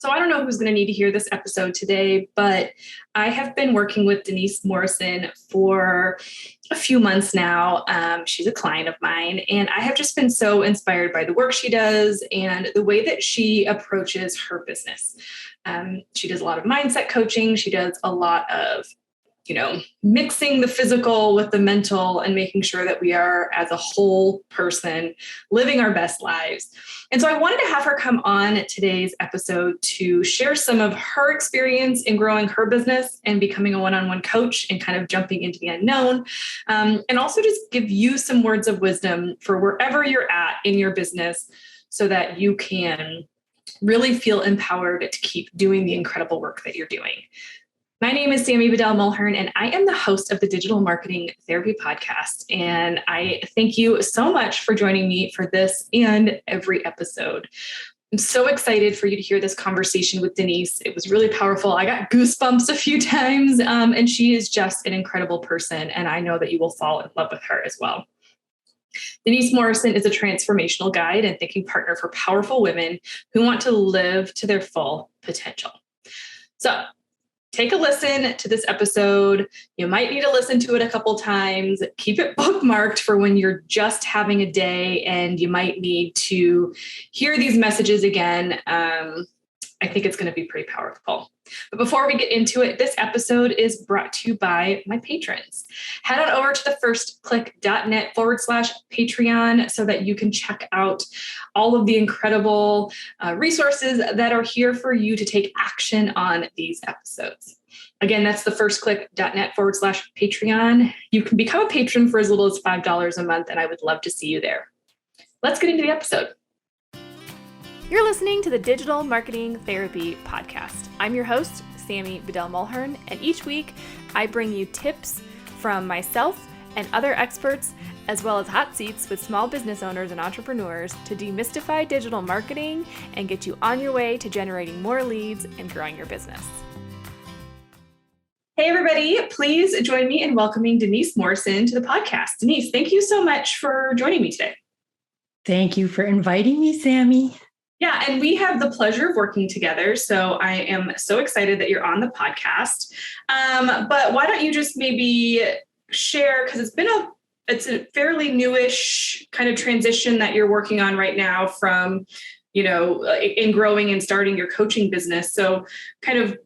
So I don't know who's going to need to hear this episode today, but I have been working with Denise Morrison for a few months now. She's a client of mine, and I have just been so inspired by the work she does and the way that she approaches her business. She does a lot of mindset coaching. She does a lot of mixing the physical with the mental and making sure that we are, as a whole person, living our best lives. And so I wanted to have her come on today's episode to share some of her experience in growing her business and becoming a one-on-one coach and kind of jumping into the unknown. And also just give you some words of wisdom for wherever you're at in your business so that you can really feel empowered to keep doing the incredible work that you're doing. My name is Sammy Bedell-Mulhern, and I am the host of the Digital Marketing Therapy Podcast. And I thank you so much for joining me for this and every episode. I'm so excited for you to hear this conversation with Denise. It was really powerful. I got goosebumps a few times, and she is just an incredible person. And I know that you will fall in love with her as well. Denise Morrison is a transformational guide and thinking partner for powerful women who want to live to their full potential. So, take a listen to this episode. You might need to listen to it a couple times. Keep it bookmarked for when you're just having a day and you might need to hear these messages again. I think it's going to be pretty powerful. But before we get into it, this episode is brought to you by my patrons. Head on over to thefirstclick.net/Patreon so that you can check out all of the incredible resources that are here for you to take action on these episodes. Again, that's thefirstclick.net/Patreon. You can become a patron for as little as $5 a month, and I would love to see you there. Let's get into the episode. You're listening to the Digital Marketing Therapy Podcast. I'm your host, Sammy Bedell-Mulhern, and each week I bring you tips from myself and other experts, as well as hot seats with small business owners and entrepreneurs to demystify digital marketing and get you on your way to generating more leads and growing your business. Hey, everybody. Please join me in welcoming Denise Morrison to the podcast. Denise, thank you so much for joining me today. Thank you for inviting me, Sammy. Yeah, and we have the pleasure of working together. So I am so excited that you're on the podcast. But why don't you just maybe share, because it's a fairly newish kind of transition that you're working on right now from, in growing and starting your coaching business. So kind of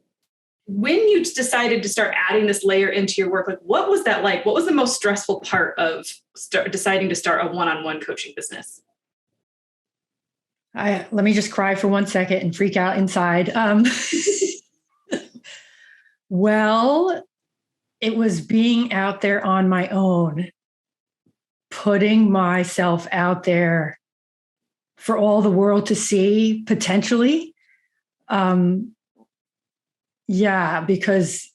when you decided to start adding this layer into your work, like what was that like? What was the most stressful part of deciding to start a one-on-one coaching business? Let me just cry for 1 second and freak out inside. Well, it was being out there on my own, putting myself out there for all the world to see potentially. Because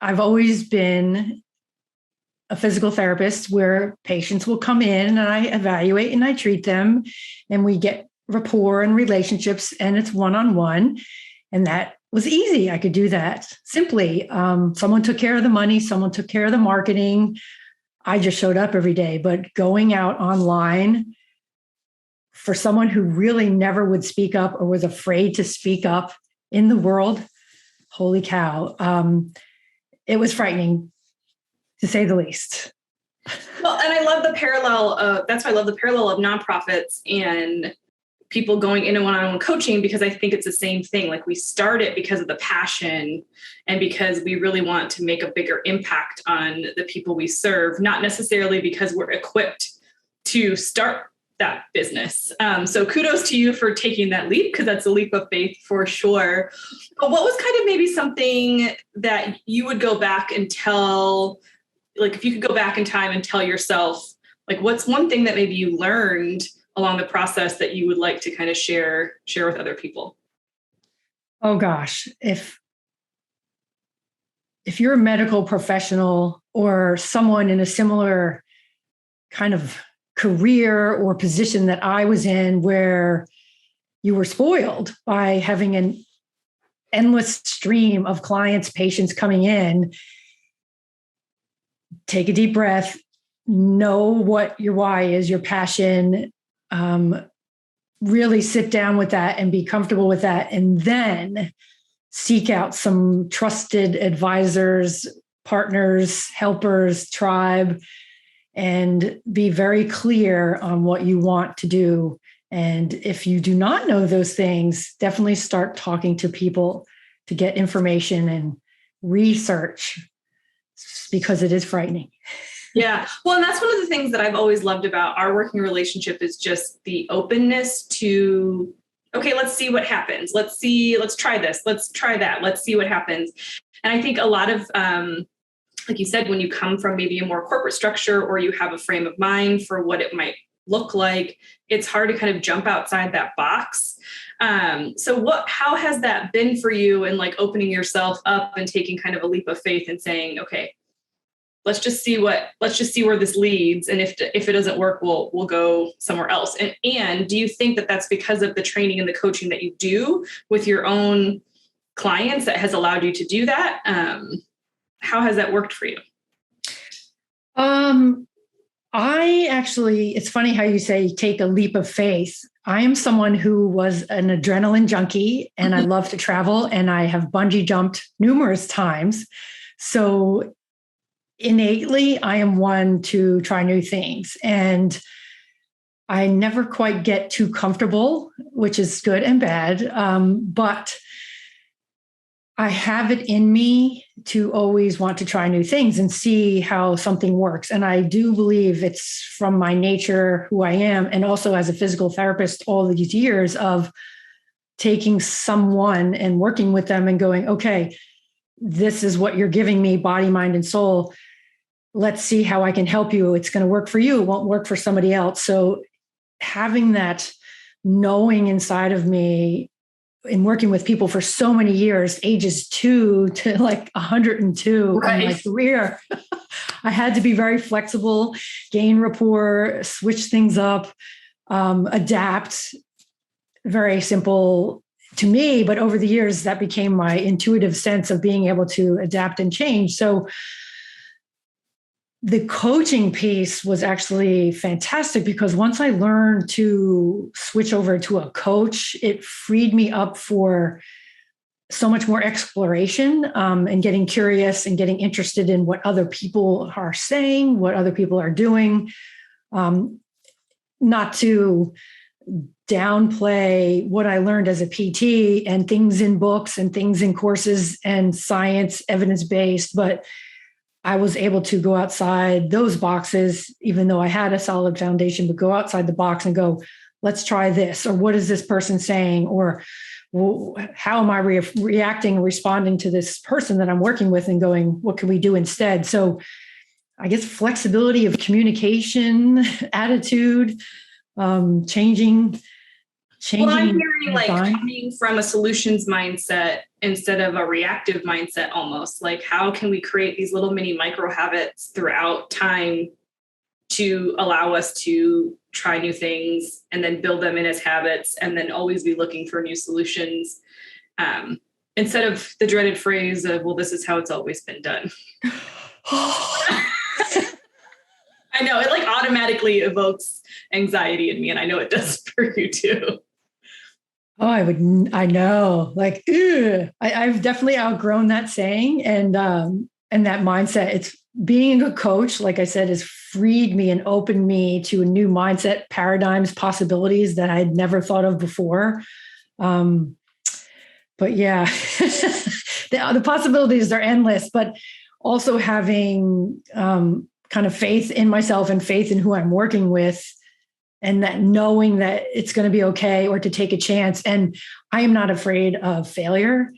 I've always been a physical therapist where patients will come in and I evaluate and I treat them and we get rapport and relationships and it's one-on-one. And that was easy. I could do that simply. Someone took care of the money. Someone took care of the marketing. I just showed up every day. But going out online for someone who really never would speak up or was afraid to speak up in the world, holy cow. It was frightening, to say the least. Well, and I love the parallel. That's why I love the parallel of nonprofits and people going into one-on-one coaching, because I think it's the same thing. Like we start it because of the passion and because we really want to make a bigger impact on the people we serve, not necessarily because we're equipped to start that business. So kudos to you for taking that leap, because that's a leap of faith for sure. But what was kind of maybe something that you would go back and tell, like if you could go back in time and tell yourself, like what's one thing that maybe you learned along the process that you would like to kind of share with other people? Oh gosh, if you're a medical professional or someone in a similar kind of career or position that I was in, where you were spoiled by having an endless stream of clients, patients coming in, take a deep breath, know what your why is, your passion, really sit down with that and be comfortable with that, and then seek out some trusted advisors, partners, helpers, tribe, and be very clear on what you want to do. And if you do not know those things, definitely start talking to people to get information and research, because it is frightening. Yeah. Well, and that's one of the things that I've always loved about our working relationship is just the openness to, okay, let's see what happens. Let's try this. Let's try that. Let's see what happens. And I think a lot of, like you said, when you come from maybe a more corporate structure or you have a frame of mind for what it might look like, it's hard to kind of jump outside that box. So how has that been for you in like opening yourself up and taking kind of a leap of faith and saying, okay, let's just see where this leads. And if it doesn't work, we'll go somewhere else. And do you think that that's because of the training and the coaching that you do with your own clients that has allowed you to do that? How has that worked for you? It's funny how you say take a leap of faith. I am someone who was an adrenaline junkie, and I love to travel, and I have bungee jumped numerous times. So innately, I am one to try new things, and I never quite get too comfortable, which is good and bad. But I have it in me to always want to try new things and see how something works. And I do believe it's from my nature, who I am, and also as a physical therapist all these years of taking someone and working with them and going, okay, this is what you're giving me, body, mind, and soul. Let's see how I can help you. It's going to work for you. It won't work for somebody else. So having that knowing inside of me in working with people for so many years, ages 2 to like 102 in my career, I had to be very flexible, gain rapport, switch things up, adapt. Very simple to me, but over the years, that became my intuitive sense of being able to adapt and change. So the coaching piece was actually fantastic, because once I learned to switch over to a coach, it freed me up for so much more exploration, and getting curious and getting interested in what other people are saying, what other people are doing. Not to downplay what I learned as a PT and things in books and things in courses and science, evidence-based, but I was able to go outside those boxes, even though I had a solid foundation, but go outside the box and go, let's try this, or what is this person saying? Or how am I reacting and responding to this person that I'm working with, and going, what can we do instead? So I guess flexibility of communication, attitude, changing. Well, I'm hearing like coming from a solutions mindset instead of a reactive mindset, almost like how can we create these little mini micro habits throughout time to allow us to try new things and then build them in as habits, and then always be looking for new solutions, instead of the dreaded phrase of, well, this is how it's always been done. I know it like automatically evokes anxiety in me, and I know it does for you too. Oh, I know, like, I've definitely outgrown that saying and that mindset. It's being a coach, like I said, has freed me and opened me to a new mindset, paradigms, possibilities that I'd never thought of before. But yeah, the possibilities are endless, but also having kind of faith in myself and faith in who I'm working with, and that knowing that it's going to be okay, or to take a chance. And I am not afraid of failure.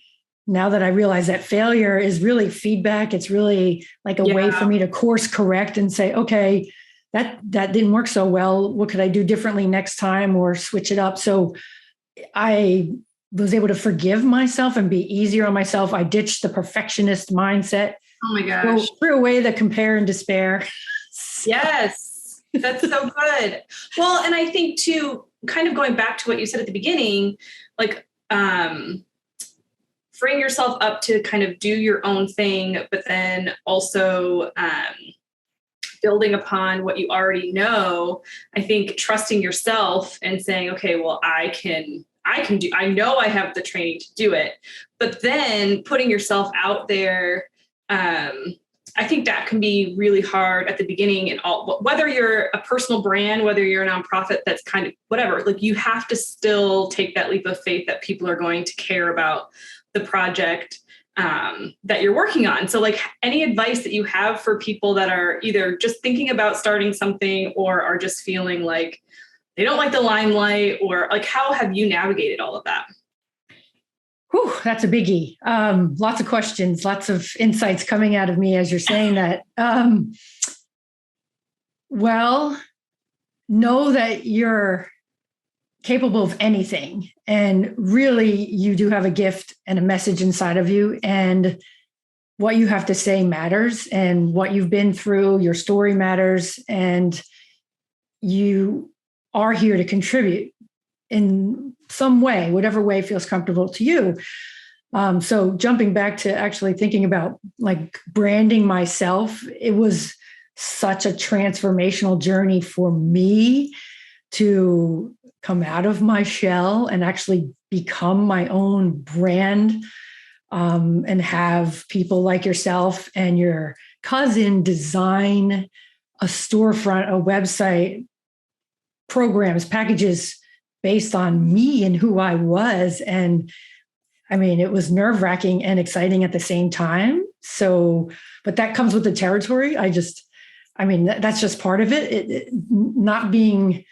Now that I realize that failure is really feedback, it's really like a way for me to course correct and say, okay, that didn't work so well. What could I do differently next time, or switch it up? So I was able to forgive myself and be easier on myself. I ditched the perfectionist mindset. Oh my gosh. Threw away the compare and despair. Yes. That's so good. Well, and I think too, kind of going back to what you said at the beginning, like freeing yourself up to kind of do your own thing, but then also building upon what you already know. I think trusting yourself and saying, okay, well, I know I have the training to do it, but then putting yourself out there. I think that can be really hard at the beginning, and all, whether you're a personal brand, whether you're a nonprofit, that's kind of whatever, like you have to still take that leap of faith that people are going to care about the project that you're working on. So like any advice that you have for people that are either just thinking about starting something or are just feeling like they don't like the limelight, or like, how have you navigated all of that? Whew, that's a biggie. Lots of questions, lots of insights coming out of me as you're saying that. Well, know that you're capable of anything. And really, you do have a gift and a message inside of you. And what you have to say matters. And what you've been through, your story matters. And you are here to contribute in some way, whatever way feels comfortable to you. So jumping back to actually thinking about like branding myself, it was such a transformational journey for me to come out of my shell and actually become my own brand, and have people like yourself and your cousin design a storefront, a website, programs, packages based on me and who I was. And I mean, it was nerve-wracking and exciting at the same time. So, but that comes with the territory. That's just part of it. Not being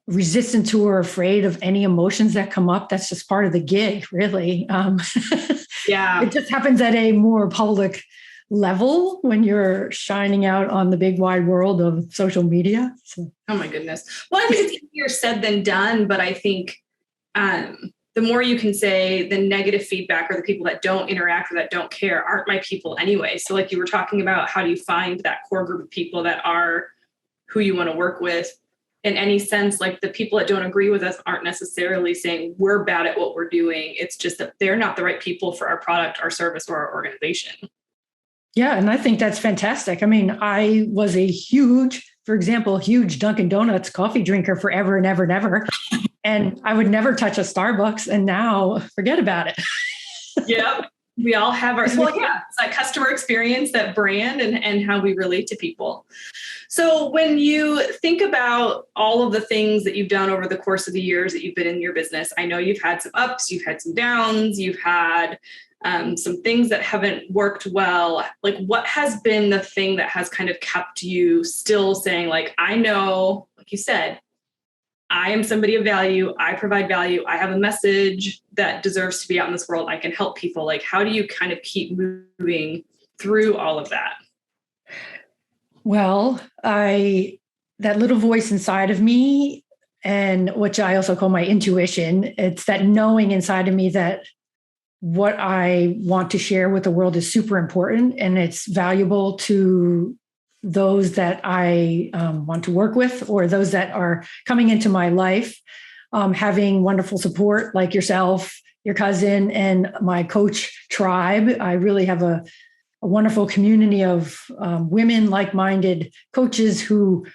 resistant to or afraid of any emotions that come up. That's just part of the gig, really. Yeah. It just happens at a more public level when you're shining out on the big wide world of social media. So. Oh my goodness. Well, I think it's easier said than done, but I think the more you can say, the negative feedback or the people that don't interact or that don't care aren't my people anyway. So like you were talking about, how do you find that core group of people that are who you want to work with? In any sense, like the people that don't agree with us aren't necessarily saying we're bad at what we're doing. It's just that they're not the right people for our product, our service, or our organization. Yeah. And I think that's fantastic. I mean, I was a huge Dunkin' Donuts coffee drinker forever and ever and ever. And I would never touch a Starbucks. And now forget about it. Yeah. We all have it's that customer experience, that brand, and how we relate to people. So when you think about all of the things that you've done over the course of the years that you've been in your business, I know you've had some ups, you've had some downs, you've had some things that haven't worked well. Like, what has been the thing that has kind of kept you still saying, like, I know, like you said, I am somebody of value. I provide value. I have a message that deserves to be out in this world. I can help people. Like, how do you kind of keep moving through all of that? Well, that little voice inside of me, and which I also call my intuition, it's that knowing inside of me that what I want to share with the world is super important and it's valuable to those that I want to work with, or those that are coming into my life. Having wonderful support like yourself, your cousin, and my coach tribe. I really have a wonderful community of women, like-minded coaches who,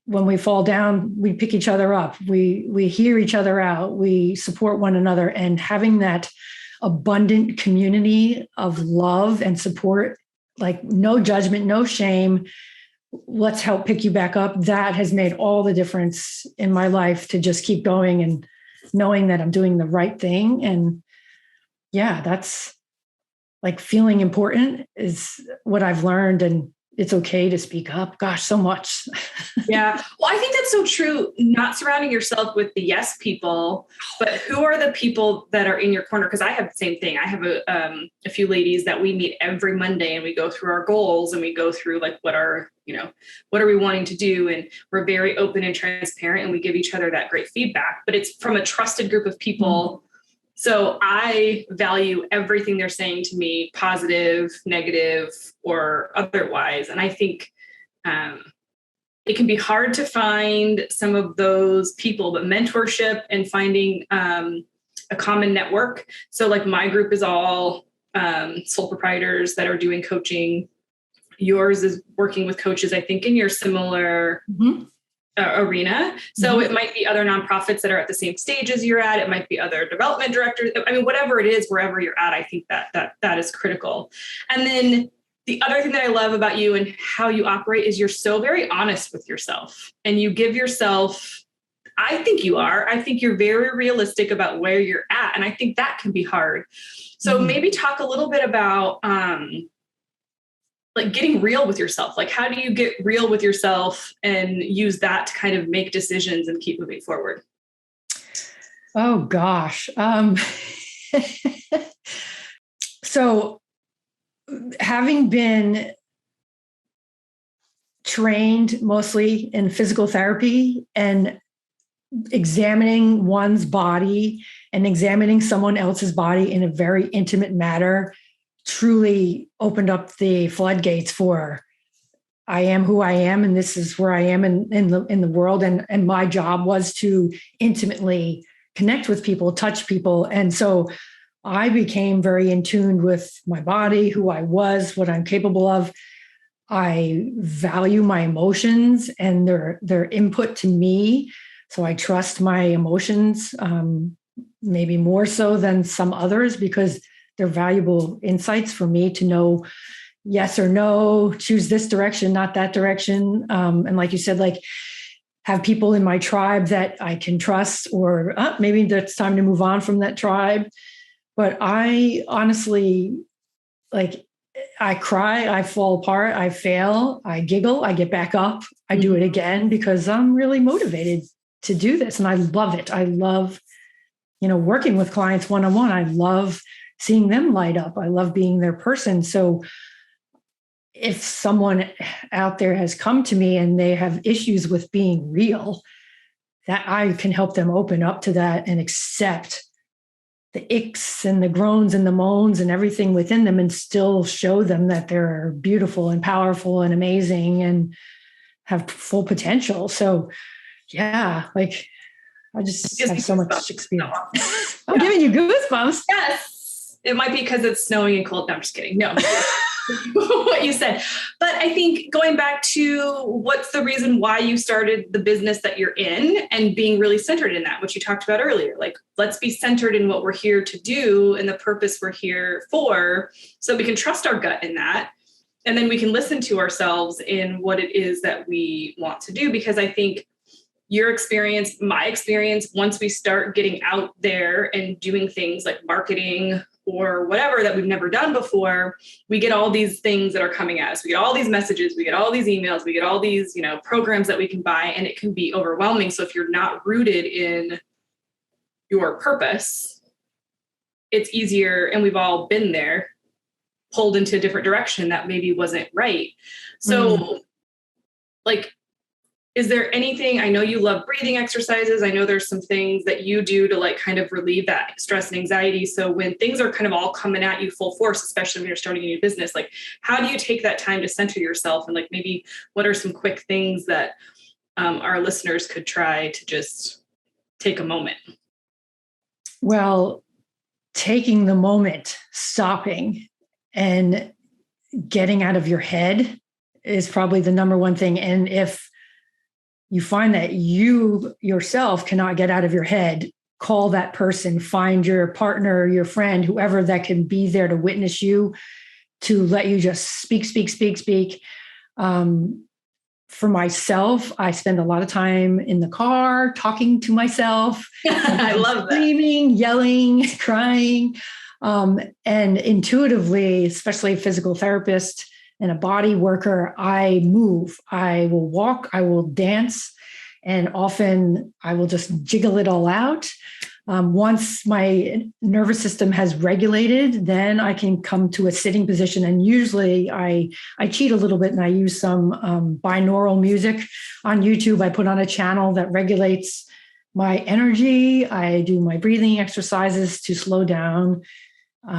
when we fall down, we pick each other up. We hear each other out. We support one another, and having that abundant community of love and support, like no judgment, no shame. Let's help pick you back up. That has made all the difference in my life, to just keep going and knowing that I'm doing the right thing. And yeah, that's like feeling important is what I've learned. And it's okay to speak up. Gosh, so much. Yeah. Well, I think that's so true. Not surrounding yourself with the yes people, but who are the people that are in your corner? Because I have the same thing. I have a few ladies that we meet every Monday, and we go through our goals, and we go through like what are we wanting to do? And we're very open and transparent, and we give each other that great feedback, but it's from a trusted group of people. Mm-hmm. So I value everything they're saying to me, positive, negative, or otherwise. And I think it can be hard to find some of those people, but mentorship and finding a common network. So like my group is all sole proprietors that are doing coaching. yours is working with coaches, I think, in your similar arena. So it might be other nonprofits that are at the same stage as you're at. It might be other development directors. I mean, whatever it is, wherever you're at, I think that is critical. And then the other thing that I love about you and how you operate is you're so very honest with yourself, and you give yourself, I think you're very realistic about where you're at. And I think that can be hard. So maybe talk a little bit about, like getting real with yourself. Like, how do you get real with yourself and use that to kind of make decisions and keep moving forward? Oh gosh. So having been trained mostly in physical therapy and examining one's body and examining someone else's body in a very intimate manner truly opened up the floodgates for I am who I am, and this is where I am in the world. And my job was to intimately connect with people, touch people. And so I became very in tune with my body, who I was, what I'm capable of. I value my emotions and their input to me. So I trust my emotions, maybe more so than some others, because they're valuable insights for me to know yes or no, choose this direction, not that direction. And like you said, like have people in my tribe that I can trust, or maybe it's time to move on from that tribe. But I honestly, like, I cry, I fall apart, I fail, I giggle, I get back up, I do it again, because I'm really motivated to do this. And I love it. I love, working with clients one-on-one. I love seeing them light up. I love being their person. So if someone out there has come to me and they have issues with being real, that I can help them open up to that and accept the icks and the groans and the moans and everything within them, and still show them that they're beautiful and powerful and amazing and have full potential. So yeah, like I just have so much experience. I'm giving you goosebumps. Yes. It might be because it's snowing and cold. No, I'm just kidding. No. What you said. But I think going back to what's the reason why you started the business that you're in, and being really centered in that, which you talked about earlier, like let's be centered in what we're here to do and the purpose we're here for, so we can trust our gut in that. And then we can listen to ourselves in what it is that we want to do. Because I think your experience, my experience, once we start getting out there and doing things like marketing or whatever that we've never done before, we get all these things that are coming at us. We get all these messages, we get all these emails, we get all these, programs that we can buy, and it can be overwhelming. So if you're not rooted in your purpose, it's easier, and we've all been there, pulled into a different direction that maybe wasn't right. So is there anything, I know you love breathing exercises. I know there's some things that you do to like kind of relieve that stress and anxiety. So when things are kind of all coming at you full force, especially when you're starting a new business, like how do you take that time to center yourself? And like, maybe what are some quick things that our listeners could try to just take a moment? Well, taking the moment, stopping and getting out of your head is probably the number one thing. And if you find that you yourself cannot get out of your head, call that person, find your partner, your friend, whoever that can be there to witness you, to let you just speak. For myself, I spend a lot of time in the car talking to myself. I love that. Screaming, yelling, crying. And intuitively, especially a physical therapist and a body worker, I move, I will walk, I will dance, and often I will just jiggle it all out. Once my nervous system has regulated, then I can come to a sitting position. And usually I cheat a little bit and I use some binaural music on YouTube. I put on a channel that regulates my energy. I do my breathing exercises to slow down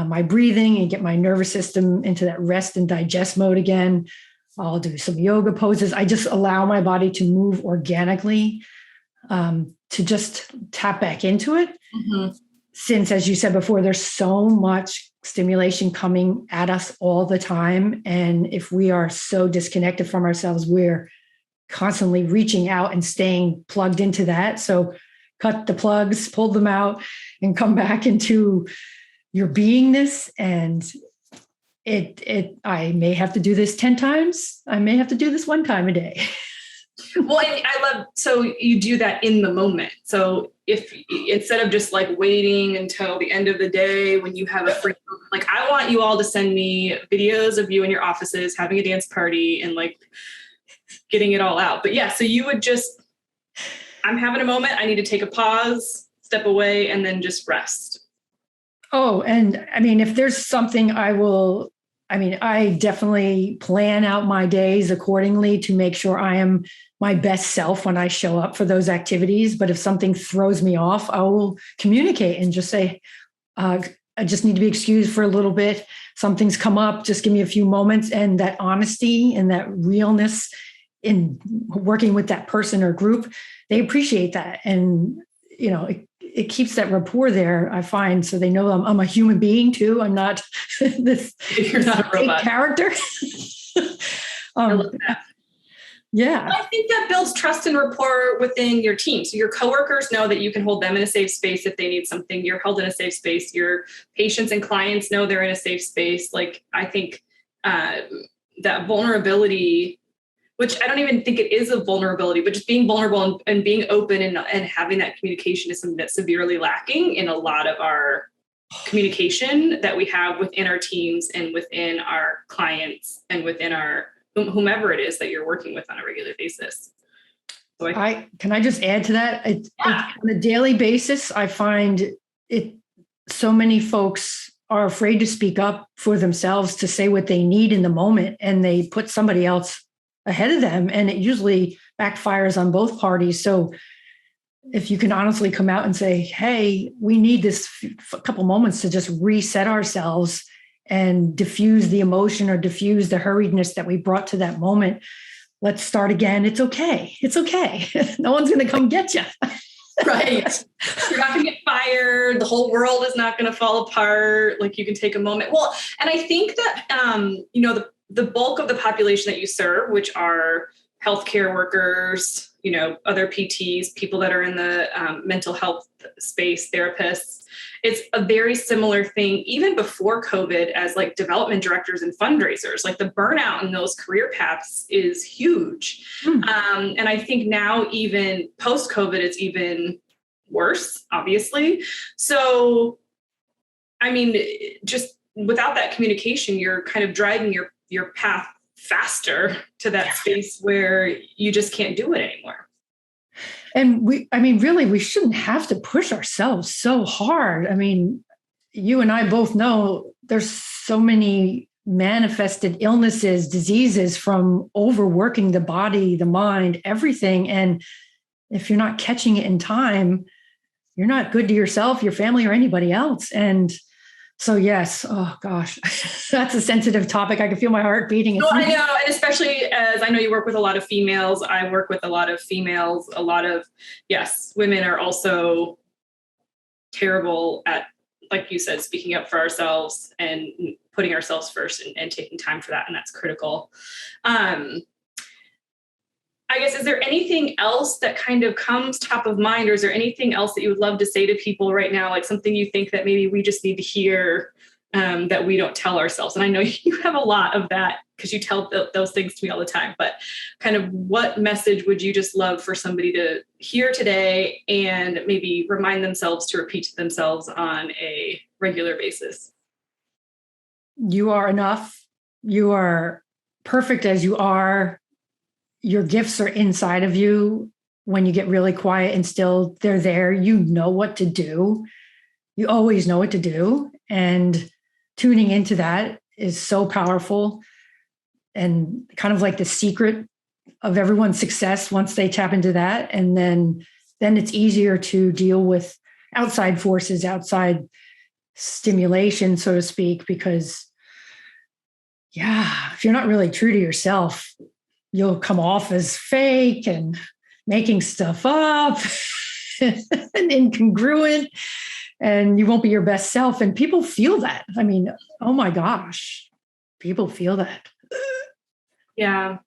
my breathing and get my nervous system into that rest and digest mode again. I'll do some yoga poses. I just allow my body to move organically, to just tap back into it. since, as you said before, there's so much stimulation coming at us all the time. And if we are so disconnected from ourselves, we're constantly reaching out and staying plugged into that. So cut the plugs, pull them out, and come back into your beingness. And I may have to do this 10 times. I may have to do this one time a day. Well, I love, so you do that in the moment. So if instead of just like waiting until the end of the day when you have a free, like I want you all to send me videos of you in your offices having a dance party and like getting it all out. But yeah, so you would just, I'm having a moment. I need to take a pause, step away, and then just rest. Oh, and I mean, if there's something I definitely plan out my days accordingly to make sure I am my best self when I show up for those activities. But if something throws me off, I will communicate and just say, I just need to be excused for a little bit. Something's come up. Just give me a few moments. And that honesty and that realness in working with that person or group, they appreciate that. And, it keeps that rapport there, I find, so they know I'm a human being too. I'm not this, You're not a robot character. I love that. Yeah. I think that builds trust and rapport within your team. So your coworkers know that you can hold them in a safe space if they need something. You're held in a safe space. Your patients and clients know they're in a safe space. Like, I think that vulnerability, which I don't even think it is a vulnerability, but just being vulnerable and being open and having that communication is something that's severely lacking in a lot of our communication that we have within our teams and within our clients and within our whomever it is that you're working with on a regular basis. So can I just add to that? On a daily basis, I find so many folks are afraid to speak up for themselves, to say what they need in the moment, and they put somebody else ahead of them, and it usually backfires on both parties. So if you can honestly come out and say, hey, we need this couple moments to just reset ourselves and diffuse the emotion or diffuse the hurriedness that we brought to that moment. Let's start again. It's okay. It's okay. No one's going to come get you. Right. You're not going to get fired. The whole world is not going to fall apart. Like, you can take a moment. Well, and I think that, the bulk of the population that you serve, which are healthcare workers, other PTs, people that are in the mental health space, therapists, it's a very similar thing, even before COVID, as like development directors and fundraisers. Like, the burnout in those career paths is huge. And I think now, even post-COVID, it's even worse, obviously. So, I mean, just without that communication, you're kind of driving your path faster to that space where you just can't do it anymore. And really, we shouldn't have to push ourselves so hard. I mean, you and I both know there's so many manifested illnesses, diseases from overworking the body, the mind, everything. And if you're not catching it in time, you're not good to yourself, your family, or anybody else. And so, yes. Oh, gosh, that's a sensitive topic. I can feel my heart beating. Well, I know. And especially as I know you work with a lot of females, I work with a lot of females, women are also terrible at, like you said, speaking up for ourselves and putting ourselves first and taking time for that. And that's critical. I guess, is there anything else that kind of comes top of mind, or is there anything else that you would love to say to people right now? Like something you think that maybe we just need to hear that we don't tell ourselves? And I know you have a lot of that because you tell those things to me all the time, but kind of what message would you just love for somebody to hear today and maybe remind themselves to repeat to themselves on a regular basis? You are enough. You are perfect as you are. Your gifts are inside of you. When you get really quiet and still, they're there. You know what to do. You always know what to do. And tuning into that is so powerful and kind of like the secret of everyone's success once they tap into that. And then it's easier to deal with outside forces, outside stimulation, so to speak, because if you're not really true to yourself, you'll come off as fake and making stuff up and incongruent. and you won't be your best self. And people feel that. I mean, oh my gosh, people feel that. Yeah.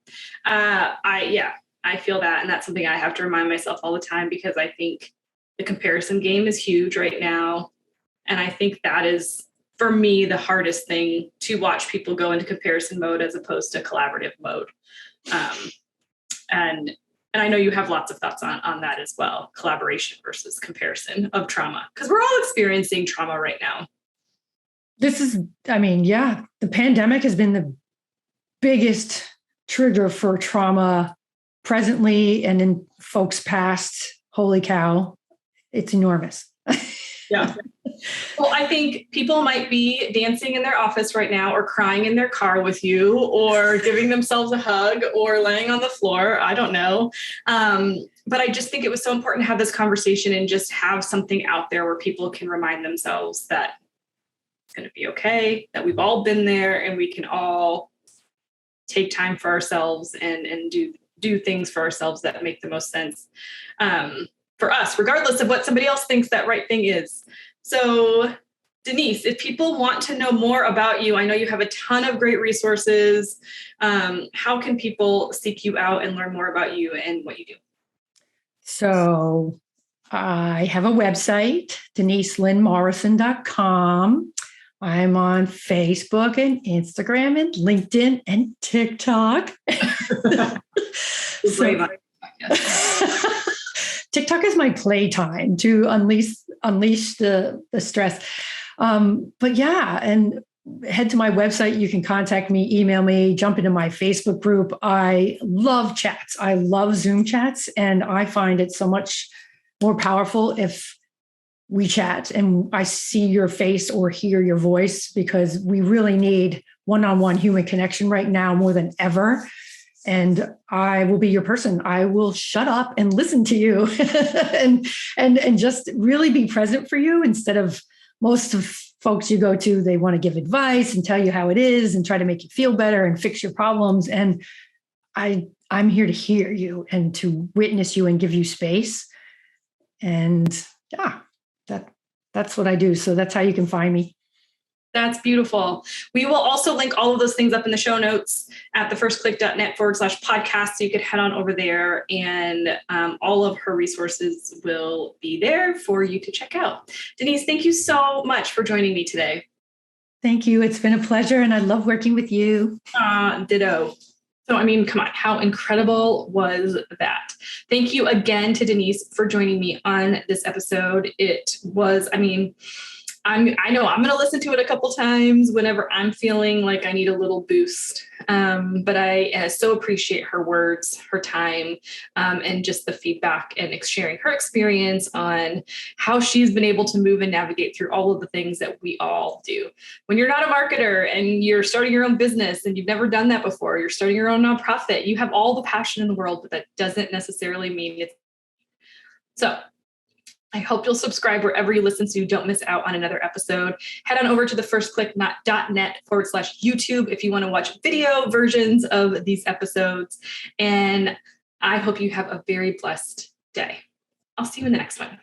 I feel that. And that's something I have to remind myself all the time, because I think the comparison game is huge right now. And I think that is, for me, the hardest thing, to watch people go into comparison mode as opposed to collaborative mode. And I know you have lots of thoughts on that as well, collaboration versus comparison of trauma, because we're all experiencing trauma right now. The pandemic has been the biggest trigger for trauma presently and in folks past. Holy cow, it's enormous. Yeah. Well, I think people might be dancing in their office right now, or crying in their car with you, or giving themselves a hug, or laying on the floor. I don't know. But I just think it was so important to have this conversation and just have something out there where people can remind themselves that it's going to be okay, that we've all been there, and we can all take time for ourselves and do things for ourselves that make the most sense for us, regardless of what somebody else thinks that right thing is. So, Denise, if people want to know more about you, I know you have a ton of great resources. How can people seek you out and learn more about you and what you do? So I have a website, DeniseLynnMorrison.com. I'm on Facebook and Instagram and LinkedIn and TikTok. TikTok is my playtime to unleash the stress. But yeah, and head to my website. You can contact me, email me, jump into my Facebook group. I love chats. I love Zoom chats, and I find it so much more powerful if we chat and I see your face or hear your voice, because we really need one-on-one human connection right now more than ever. And I will be your person. I will shut up and listen to you and just really be present for you, instead of most of folks you go to, they want to give advice and tell you how it is and try to make you feel better and fix your problems. And I'm here to hear you and to witness you and give you space. And yeah, that's what I do. So that's how you can find me. That's beautiful. We will also link all of those things up in the show notes at thefirstclick.net/podcast. So you could head on over there, and all of her resources will be there for you to check out. Denise, thank you so much for joining me today. Thank you. It's been a pleasure, and I love working with you. Ditto. So, I mean, come on, how incredible was that? Thank you again to Denise for joining me on this episode. It was, I know I'm going to listen to it a couple times whenever I'm feeling like I need a little boost. But I so appreciate her words, her time, and just the feedback and sharing her experience on how she's been able to move and navigate through all of the things that we all do. When you're not a marketer and you're starting your own business and you've never done that before, you're starting your own nonprofit, you have all the passion in the world, but that doesn't necessarily mean it's so. I hope you'll subscribe wherever you listen so you don't miss out on another episode. Head on over to thefirstclick.net/YouTube if you want to watch video versions of these episodes. And I hope you have a very blessed day. I'll see you in the next one.